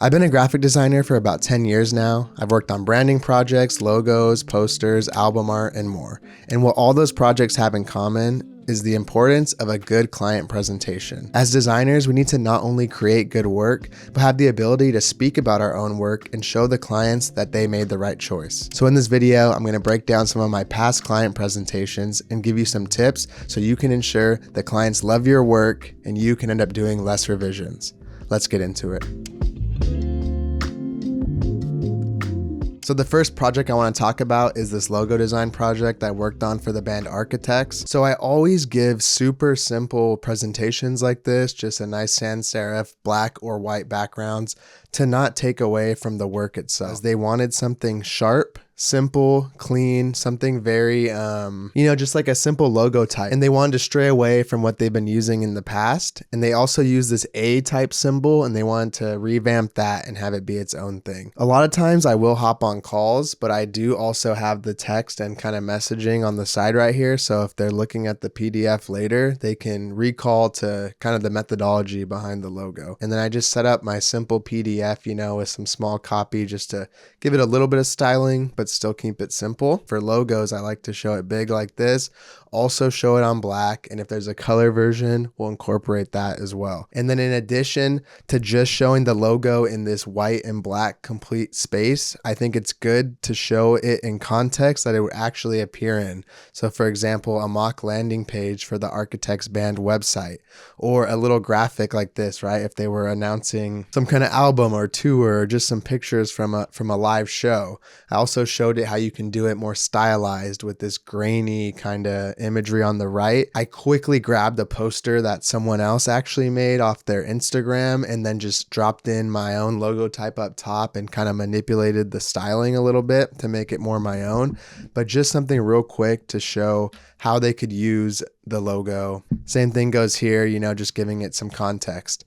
I've been a graphic designer for about 10 years now. I've worked on branding projects, logos, posters, album art, and more. And what all those projects have in common is the importance of a good client presentation. As designers, we need to not only create good work, but have the ability to speak about our own work and show the clients that they made the right choice. So in this video, I'm going to break down some of my past client presentations and give you some tips so you can ensure that clients love your work and you can end up doing less revisions. Let's get into it. So the first project I want to talk about is this logo design project I worked on for the band Architects. So I always give super simple presentations like this, just a nice sans serif, black or white backgrounds to not take away from the work itself. They wanted something sharp, simple, clean, something very, just like a simple logo type. And they wanted to stray away from what they've been using in the past. And they also use this A type symbol and they wanted to revamp that and have it be its own thing. A lot of times I will hop on calls, but I do also have the text and kind of messaging on the side right here. So if they're looking at the PDF later, they can recall to kind of the methodology behind the logo. And then I just set up my simple PDF, with some small copy just to give it a little bit of styling, but still keep it simple. For logos, I like to show it big like this. Also show it on black, and if there's a color version, we'll incorporate that as well. And then in addition to just showing the logo in this white and black complete space, I think it's good to show it in context that it would actually appear in. So for example, a mock landing page for the Architects band website, or a little graphic like this, right? If they were announcing some kind of album or tour, or just some pictures from a live show. I also showed it how you can do it more stylized with this grainy kind of imagery on the right. I quickly grabbed a poster that someone else actually made off their Instagram and then just dropped in my own logo type up top and kind of manipulated the styling a little bit to make it more my own, but just something real quick to show how they could use the logo. Same thing goes here, just giving it some context.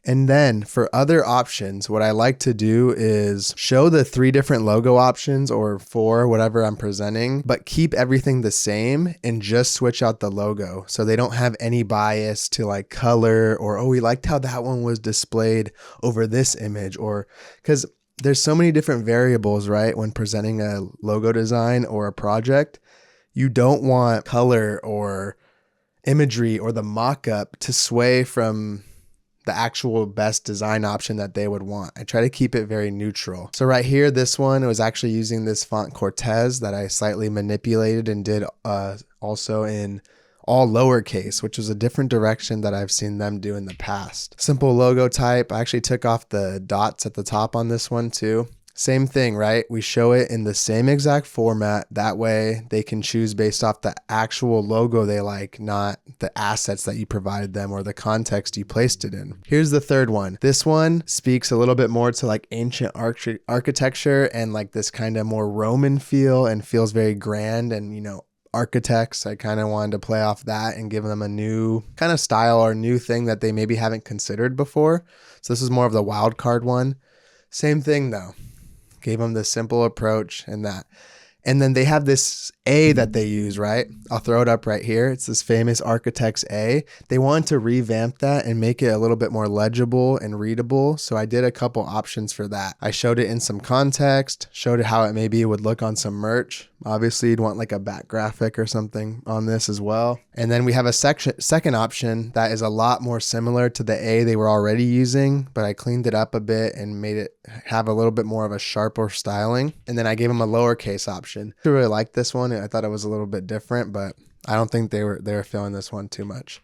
And then for other options, what I like to do is show the 3 different logo options or 4, whatever I'm presenting, but keep everything the same and just switch out the logo. So they don't have any bias to like color or, oh, we liked how that one was displayed over this image, or because there's so many different variables, right? When presenting a logo design or a project, you don't want color or imagery or the mock-up to sway from the actual best design option that they would want. I try to keep it very neutral. So right here, this one was actually using this font Cortez that I slightly manipulated and did also in all lowercase, which was a different direction that I've seen them do in the past. Simple logo type. I actually took off the dots at the top on this one too. Same thing, right? We show it in the same exact format. That way they can choose based off the actual logo they like, not the assets that you provided them or the context you placed it in. Here's the third one. This one speaks a little bit more to like ancient architecture and like this kind of more Roman feel and feels very grand and, Architects. I kind of wanted to play off that and give them a new kind of style or new thing that they maybe haven't considered before. So this is more of the wild card one. Same thing though. Gave them the simple approach and that. And then they have this A that they use, right? I'll throw it up right here. It's this famous Architects A. They wanted to revamp that and make it a little bit more legible and readable. So I did a couple options for that. I showed it in some context, showed it how it maybe would look on some merch. Obviously, you'd want like a back graphic or something on this as well. And then we have a second option that is a lot more similar to the A they were already using, but I cleaned it up a bit and made it have a little bit more of a sharper styling. And then I gave them a lowercase option. I really liked this one. I thought it was a little bit different, but I don't think they were feeling this one too much.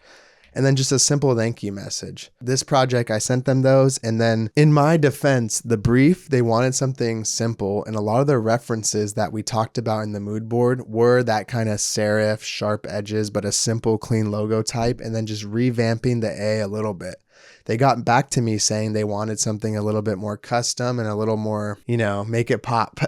And then just a simple thank you message. This project, I sent them those. And then in my defense, the brief, they wanted something simple. And a lot of the references that we talked about in the mood board were that kind of serif, sharp edges, but a simple, clean logo type. And then just revamping the A a little bit. They got back to me saying they wanted something a little bit more custom and a little more, make it pop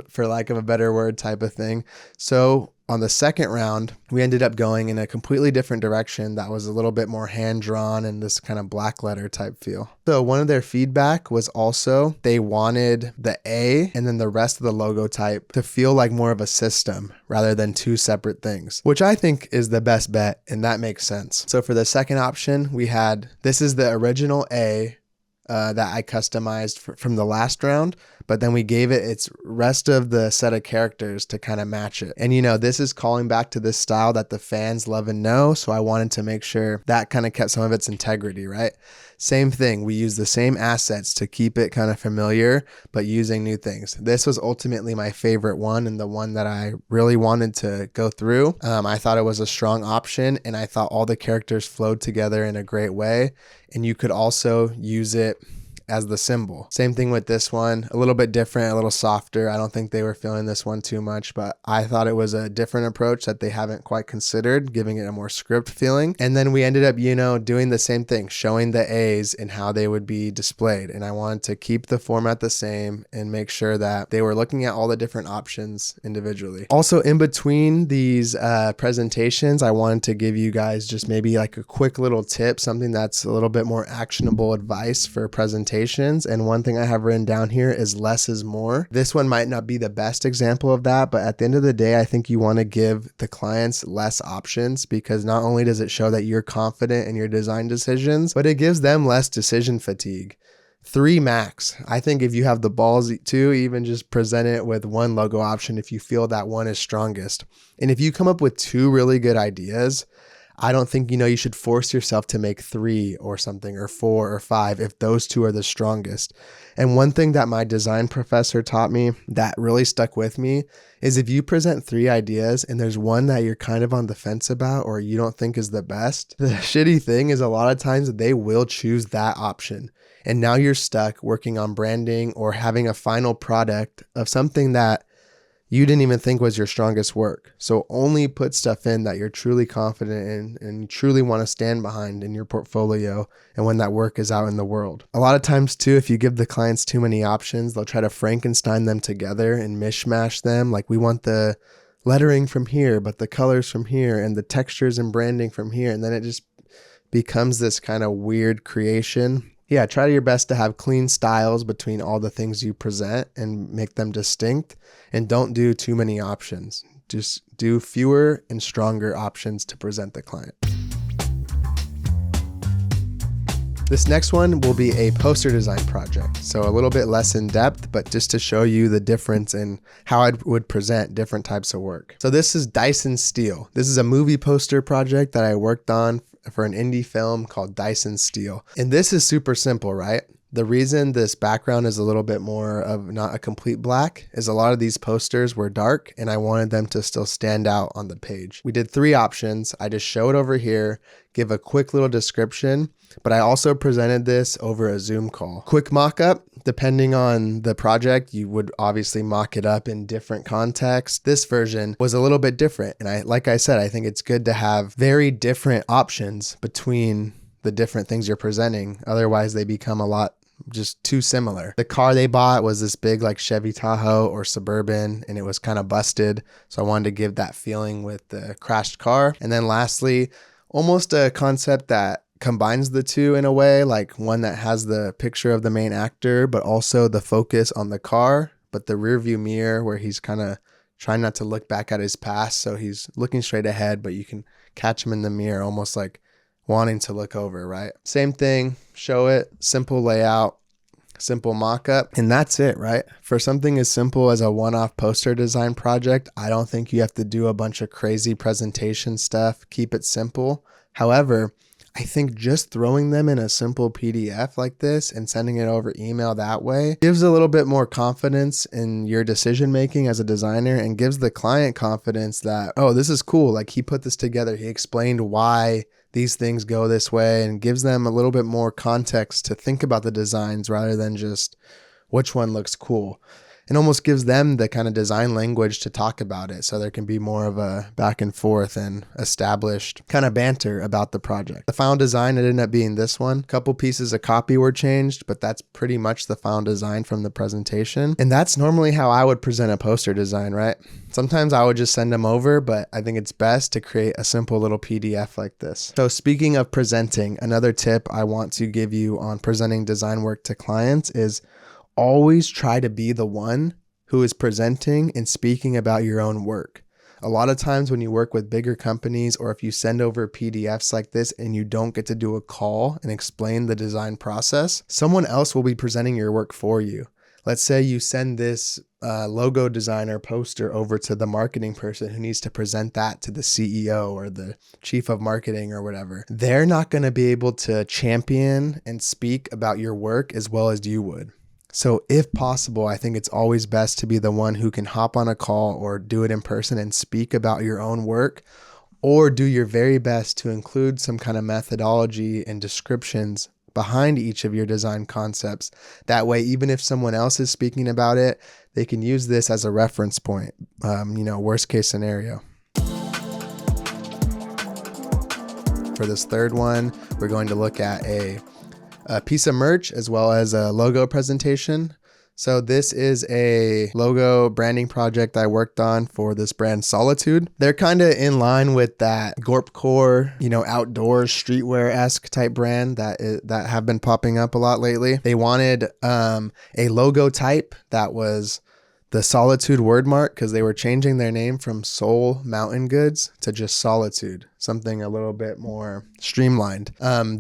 for lack of a better word type of thing. So on the second round, we ended up going in a completely different direction that was a little bit more hand-drawn and this kind of black letter type feel. So one of their feedback was also they wanted the A and then the rest of the logo type to feel like more of a system rather than 2 separate things, which I think is the best bet, and that makes sense. So for the second option, we had, this is the original A that I customized from the last round, but then we gave it its rest of the set of characters to kind of match it. And this is calling back to this style that the fans love and know, so I wanted to make sure that kind of kept some of its integrity, right? Same thing, we use the same assets to keep it kind of familiar, but using new things. This was ultimately my favorite one and the one that I really wanted to go through. I thought it was a strong option, and I thought all the characters flowed together in a great way, and you could also use it as the symbol. Same thing with this one, a little bit different, a little softer. I don't think they were feeling this one too much, but I thought it was a different approach that they haven't quite considered, giving it a more script feeling. And then we ended up, doing the same thing, showing the A's and how they would be displayed. And I wanted to keep the format the same and make sure that they were looking at all the different options individually. Also, in between these presentations, I wanted to give you guys just maybe like a quick little tip, something that's a little bit more actionable advice for presentations. And one thing I have written down here is less is more. This one might not be the best example of that, but at the end of the day, I think you want to give the clients less options, because not only does it show that you're confident in your design decisions, but it gives them less decision fatigue. 3 max. I think if you have the balls to even just present it with one logo option if you feel that one is strongest. And if you come up with 2 really good ideas, I don't think, you should force yourself to make 3 or something, or 4 or 5 if those 2 are the strongest. And one thing that my design professor taught me that really stuck with me is if you present 3 ideas and there's one that you're kind of on the fence about or you don't think is the best, the shitty thing is a lot of times they will choose that option. And now you're stuck working on branding or having a final product of something that you didn't even think was your strongest work. So only put stuff in that you're truly confident in and you truly want to stand behind in your portfolio and when that work is out in the world. A lot of times too, if you give the clients too many options, they'll try to Frankenstein them together and mishmash them. Like, we want the lettering from here, but the colors from here, and the textures and branding from here. And then it just becomes this kind of weird creation. Yeah, try your best to have clean styles between all the things you present and make them distinct, and don't do too many options. Just do fewer and stronger options to present the client. This next one will be a poster design project. So a little bit less in depth, but just to show you the difference in how I would present different types of work. So this is Dyson Steel. This is a movie poster project that I worked on for an indie film called Dyson Steel. And this is super simple, right? The reason this background is a little bit more of not a complete black is a lot of these posters were dark and I wanted them to still stand out on the page. We did 3 options. I just show it over here, give a quick little description, but I also presented this over a Zoom call. Quick mock-up, depending on the project, you would obviously mock it up in different contexts. This version was a little bit different. And like I said, I think it's good to have very different options between the different things you're presenting. Otherwise, they become a lot just too similar. The car they bought was this big like Chevy Tahoe or Suburban, and it was kind of busted. So I wanted to give that feeling with the crashed car. And then lastly, almost a concept that combines the two in a way, like one that has the picture of the main actor, but also the focus on the car, but the rear view mirror where he's kind of trying not to look back at his past. So he's looking straight ahead, but you can catch him in the mirror, almost like wanting to look over, right? Same thing, show it, simple layout, simple mock-up, and that's it, right? For something as simple as a one-off poster design project, I don't think you have to do a bunch of crazy presentation stuff. Keep it simple. However, I think just throwing them in a simple PDF like this and sending it over email that way gives a little bit more confidence in your decision making as a designer, and gives the client confidence that, oh, this is cool. Like, he put this together. He explained why these things go this way, and gives them a little bit more context to think about the designs rather than just which one looks cool. It almost gives them the kind of design language to talk about it, so there can be more of a back and forth and established kind of banter about the project. The final design, it ended up being this one. A couple pieces of copy were changed, but that's pretty much the final design from the presentation. And that's normally how I would present a poster design, right? Sometimes I would just send them over, but I think it's best to create a simple little PDF like this. So speaking of presenting, another tip I want to give you on presenting design work to clients is always try to be the one who is presenting and speaking about your own work. A lot of times when you work with bigger companies, or if you send over PDFs like this and you don't get to do a call and explain the design process, someone else will be presenting your work for you. Let's say you send this logo designer poster over to the marketing person who needs to present that to the CEO or the chief of marketing or whatever. They're not going to be able to champion and speak about your work as well as you would. So if possible, I think it's always best to be the one who can hop on a call or do it in person and speak about your own work, or do your very best to include some kind of methodology and descriptions behind each of your design concepts. That way, even if someone else is speaking about it, they can use this as a reference point, worst case scenario. For this third one, we're going to look at a piece of merch as well as a logo presentation. So this is a logo branding project I worked on for this brand Solitude. They're kind of in line with that Gorpcore, outdoors streetwear-esque type brand that have been popping up a lot lately. They wanted a logo type that was the Solitude word mark because they were changing their name from Soul Mountain Goods to just Solitude, something a little bit more streamlined.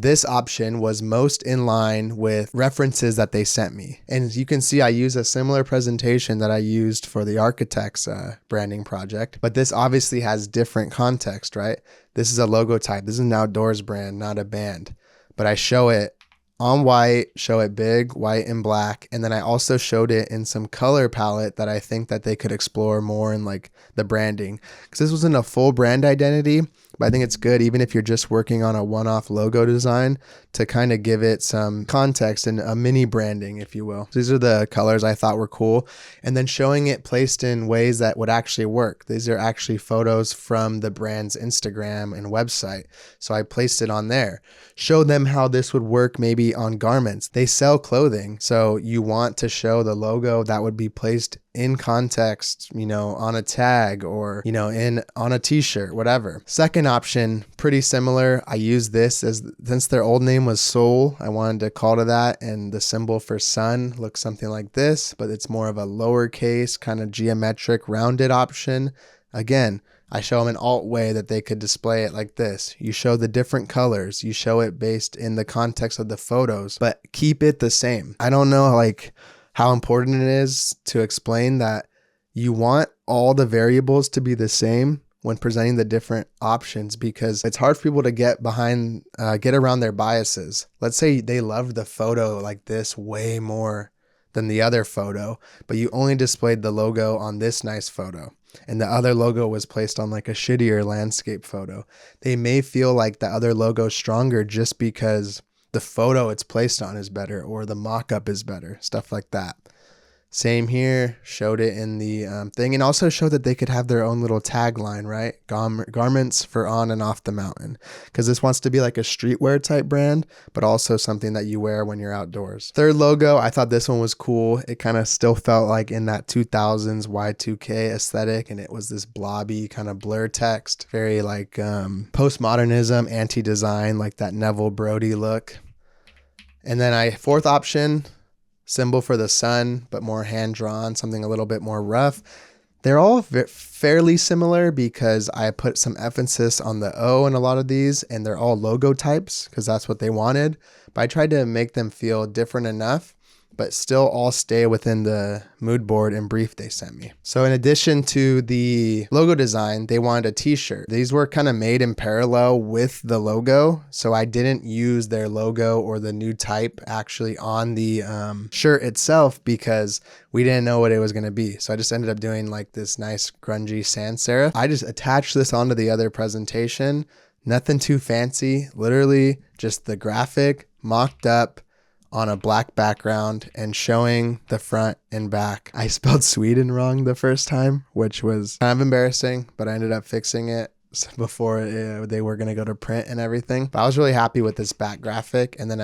This option was most in line with references that they sent me. And you can see I use a similar presentation that I used for the architect's branding project, but this obviously has different context, right? This is a logo type. This is an outdoors brand, not a band, but I show it on white, show it big, white and black. And then I also showed it in some color palette that I think that they could explore more in like the branding. Because this wasn't a full brand identity, but I think it's good, even if you're just working on a one-off logo design, to kind of give it some context and a mini branding, if you will. So these are the colors I thought were cool. And then showing it placed in ways that would actually work. These are actually photos from the brand's Instagram and website. So I placed it on there. Showed them how this would work maybe on garments. They sell clothing. So you want to show the logo that would be placed in context, on a tag or, on a t-shirt, whatever. Second option, pretty similar. I use this since their old name was Soul, I wanted to call to that. And the symbol for sun looks something like this, but it's more of a lowercase kind of geometric rounded option. Again, I show them an alt way that they could display it like this. You show the different colors. You show it based in the context of the photos, but keep it the same. I don't know how important it is to explain that you want all the variables to be the same when presenting the different options, because it's hard for people to get around their biases. Let's say they love the photo like this way more than the other photo, but you only displayed the logo on this nice photo and the other logo was placed on like a shittier landscape photo. They may feel like the other logo is stronger just because the photo it's placed on is better or the mock-up is better, stuff like that. Same here, showed it in the thing, and also showed that they could have their own little tagline, right? Garments for on and off the mountain, because this wants to be like a streetwear type brand, but also something that you wear when you're outdoors. Third logo, I thought this one was cool. It kind of still felt like in that 2000s Y2K aesthetic, and it was this blobby kind of blur text, very like postmodernism, anti-design, like that Neville Brody look. And then fourth option, symbol for the sun, but more hand-drawn, something a little bit more rough. They're all fairly similar because I put some emphasis on the O in a lot of these, and they're all logo types because that's what they wanted. But I tried to make them feel different enough, but still all stay within the mood board and brief they sent me. So in addition to the logo design, they wanted a t-shirt. These were kind of made in parallel with the logo. So I didn't use their logo or the new type actually on the shirt itself because we didn't know what it was going to be. So I just ended up doing like this nice grungy sans serif. I just attached this onto the other presentation. Nothing too fancy, literally just the graphic mocked up on a black background and showing the front and back. I spelled Sweden wrong the first time, which was kind of embarrassing, but I ended up fixing it before they were going to go to print and everything. But I was really happy with this back graphic. And then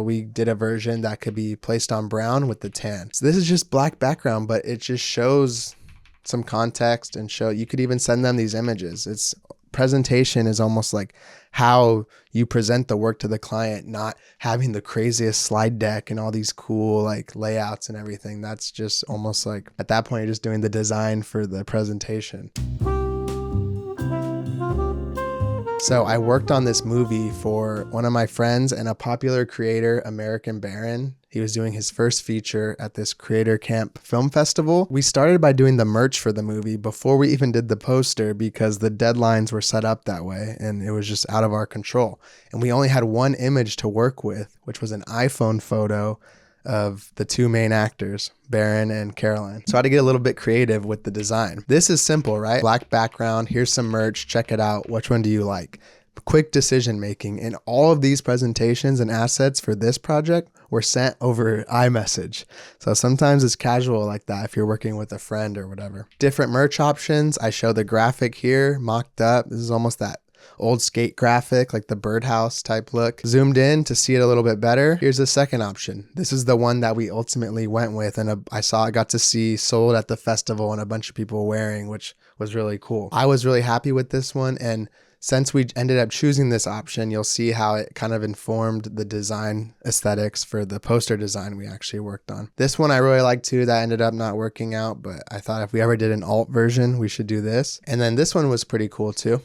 we did a version that could be placed on brown with the tan. So this is just black background, but it just shows some context and you could even send them these images. It's presentation is almost like how you present the work to the client, not having the craziest slide deck and all these cool like layouts and everything. That's just almost like at that point, you're just doing the design for the presentation. So I worked on this movie for one of my friends and a popular creator, American Baron. He was doing his first feature at this Creator Camp Film Festival. We started by doing the merch for the movie before we even did the poster because the deadlines were set up that way and it was just out of our control. And we only had one image to work with, which was an iPhone photo of the two main actors, Baron and Caroline. So I had to get a little bit creative with the design. This is simple, right? Black background, here's some merch, check it out. Which one do you like? Quick decision making. And all of these presentations and assets for this project were sent over iMessage. So sometimes it's casual like that if you're working with a friend or whatever. Different merch options. I show the graphic here, mocked up. This is almost that old skate graphic, like the birdhouse type look. Zoomed in to see it a little bit better. Here's the second option. This is the one that we ultimately went with, and I got to see sold at the festival and a bunch of people wearing, which was really cool. I was really happy with this one, and since we ended up choosing this option, you'll see how it kind of informed the design aesthetics for the poster design we actually worked on. This one I really like too. That ended up not working out, but I thought if we ever did an alt version, we should do this. And then this one was pretty cool too.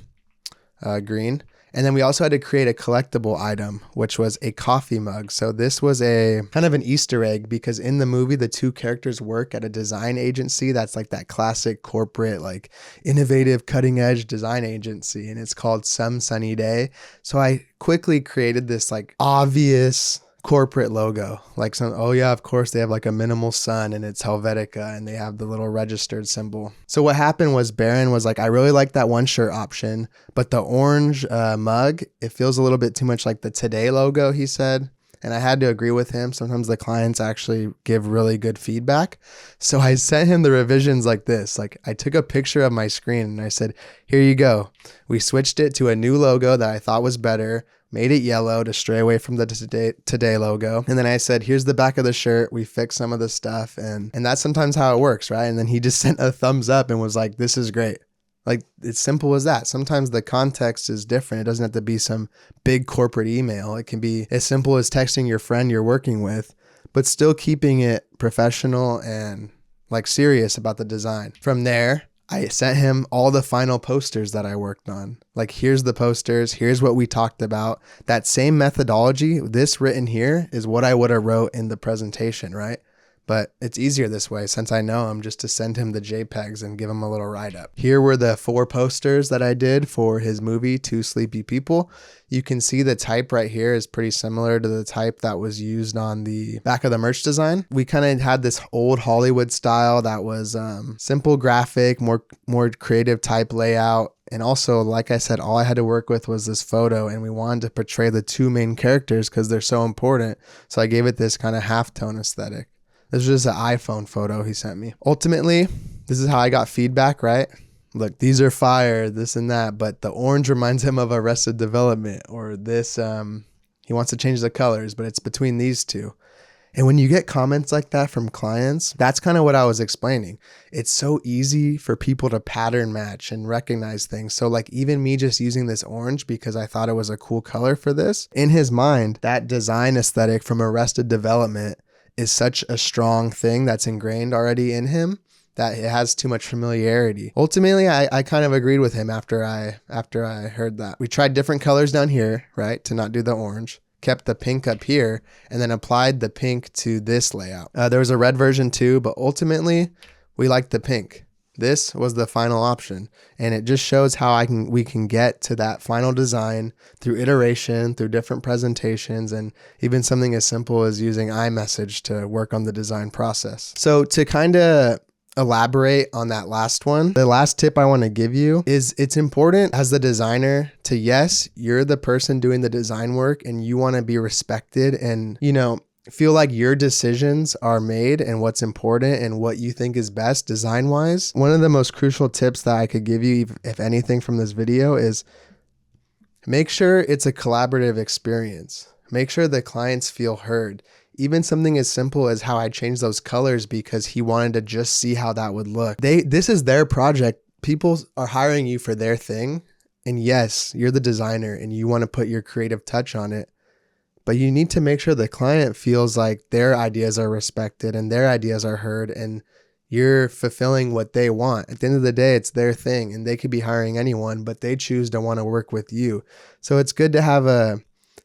Green. And then we also had to create a collectible item, which was a coffee mug. So this was a kind of an Easter egg because in the movie, the two characters work at a design agency that's like that classic corporate, like innovative, cutting edge design agency. And it's called Some Sunny Day. So I quickly created this like obvious corporate logo, like oh yeah, of course they have like a minimal sun and it's Helvetica and they have the little registered symbol. So what happened was Baron was like, I really like that one shirt option, but the orange mug, it feels a little bit too much like the Today logo, he said. And I had to agree with him. Sometimes the clients actually give really good feedback. So I sent him the revisions like this. Like I took a picture of my screen and I said, here you go. We switched it to a new logo that I thought was better, made it yellow to stray away from the Today logo. And then I said, here's the back of the shirt. We fixed some of the stuff. And that's sometimes how it works, right? And then he just sent a thumbs up and was like, this is great. Like it's simple as that. Sometimes the context is different. It doesn't have to be some big corporate email. It can be as simple as texting your friend you're working with, but still keeping it professional and like serious about the design. From there, I sent him all the final posters that I worked on. Like, here's the posters. Here's what we talked about. That same methodology, this written here is what I would have wrote in the presentation, right? But it's easier this way since I know him, just to send him the JPEGs and give him a little write-up. Here were the 4 posters that I did for his movie, Two Sleepy People. You can see the type right here is pretty similar to the type that was used on the back of the merch design. We kind of had this old Hollywood style that was simple graphic, more creative type layout. And also, like I said, all I had to work with was this photo, and we wanted to portray the two main characters because they're so important. So I gave it this kind of halftone aesthetic. This was just an iPhone photo he sent me. Ultimately, this is how I got feedback, right? Look, these are fire, this and that, but the orange reminds him of Arrested Development, or this, he wants to change the colors, but it's between these two. And when you get comments like that from clients, that's kind of what I was explaining. It's so easy for people to pattern match and recognize things. So like even me just using this orange because I thought it was a cool color for this, in his mind, that design aesthetic from Arrested Development is such a strong thing that's ingrained already in him that it has too much familiarity. Ultimately, I kind of agreed with him after I heard that. We tried different colors down here, right, to not do the orange. Kept the pink up here, and then applied the pink to this layout. There was a red version too, but ultimately, we liked the pink. This was the final option, and it just shows how we can get to that final design through iteration, through different presentations, and even something as simple as using iMessage to work on the design process. So to kind of elaborate on that last one, the last tip I want to give you is it's important as the designer to, yes, you're the person doing the design work and you want to be respected and, feel like your decisions are made and what's important and what you think is best design wise. One of the most crucial tips that I could give you, if anything, from this video is make sure it's a collaborative experience. Make sure the clients feel heard. Even something as simple as how I changed those colors because he wanted to just see how that would look. This is their project. People are hiring you for their thing. And yes, you're the designer and you want to put your creative touch on it. But you need to make sure the client feels like their ideas are respected and their ideas are heard. And You're fulfilling what they want. At the end of the day, it's their thing, and they could be hiring anyone, but they choose to want to work with you. So it's good to have a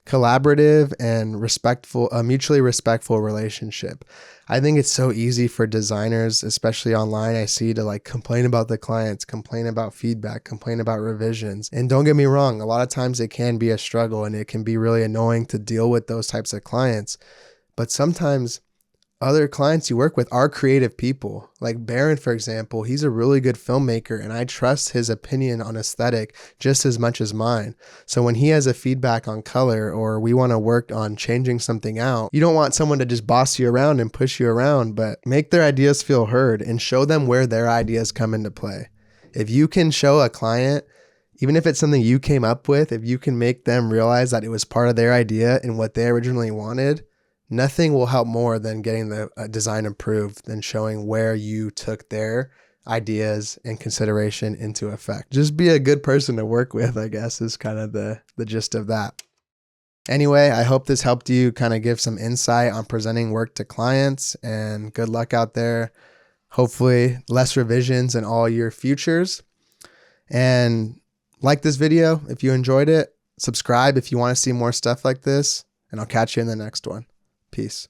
collaborative and respectful, a mutually respectful relationship. I think it's so easy for designers, especially online, I see, to like complain about the clients, complain about feedback, complain about revisions. And don't get me wrong, a lot of times it can be a struggle and it can be really annoying to deal with those types of clients. But sometimes other clients you work with are creative people. Like Baron, for example, he's a really good filmmaker, and I trust his opinion on aesthetic just as much as mine. So when he has a feedback on color, or we want to work on changing something out, you don't want someone to just boss you around and push you around, but make their ideas feel heard and show them where their ideas come into play. If you can show a client, even if it's something you came up with, if you can make them realize that it was part of their idea and what they originally wanted, nothing will help more than getting the design approved than showing where you took their ideas and consideration into effect. Just be a good person to work with, I guess, is kind of the gist of that. Anyway, I hope this helped you kind of give some insight on presenting work to clients, and good luck out there. Hopefully less revisions in all your futures. And like this video if you enjoyed it. Subscribe if you want to see more stuff like this, and I'll catch you in the next one. Peace.